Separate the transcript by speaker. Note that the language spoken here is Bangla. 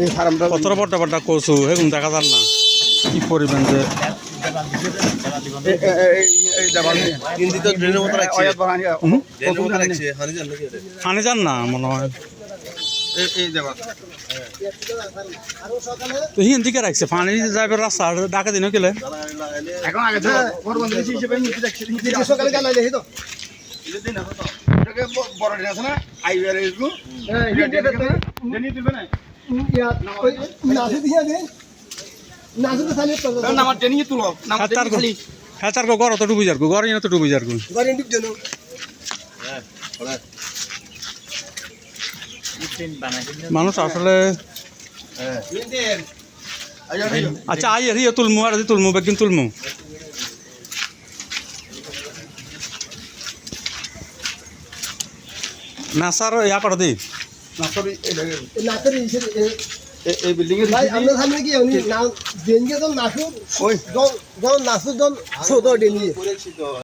Speaker 1: এই ফার্মটা
Speaker 2: কত বড় বড় কচু হেগুন দেখা যান না কি পরিমাণ যে
Speaker 1: এই দেবাল
Speaker 3: হিন্দি তো ড্রেনের মতো রাখছে
Speaker 1: অয়াত বাহানি
Speaker 3: ড্রেনের মতো রাখছে হানি জান নাকি এটা
Speaker 2: খানে যান না মনে হয়
Speaker 1: এই দেবাল
Speaker 2: তো হিন্দিকে রাখছে পানি যাবে রাস্তা ডাকা দিন কেলে
Speaker 1: এখন আগে তো বরবন্দি হিসেবে নিতে দেখছি সকালে গেল এই তো যদি না তো এটাকে বড় দিন আছে না আইবিআর এগুলো হ্যাঁ জানি দিবে না ইয়া নাসি দিয়া দে নাসি তো খালি তো না আমার জানি তুলো না খালি
Speaker 2: হ্যাঁ তার ঘর তো ডুবি যার ঘর ইনা তো ডুবি যার
Speaker 1: গাড়ি ডিপ দেন
Speaker 3: হ্যাঁ ওরা
Speaker 2: মানুষ আসলে
Speaker 3: হ্যাঁ
Speaker 1: মিন্টের
Speaker 2: আচ্ছা আই রিয়া তুলমু আর তুলমু বেগিন তুলমু না স্যার ইয়া করে দিই
Speaker 1: নাসরি
Speaker 4: নাতের
Speaker 1: এই বিল্ডিং এর
Speaker 4: ভাই আমরা সামনে কি উনি না দেনগে তো নাসুর
Speaker 1: ওই
Speaker 4: জন নাসুর জন ছোট ডেনিয়ে
Speaker 3: করেছি তো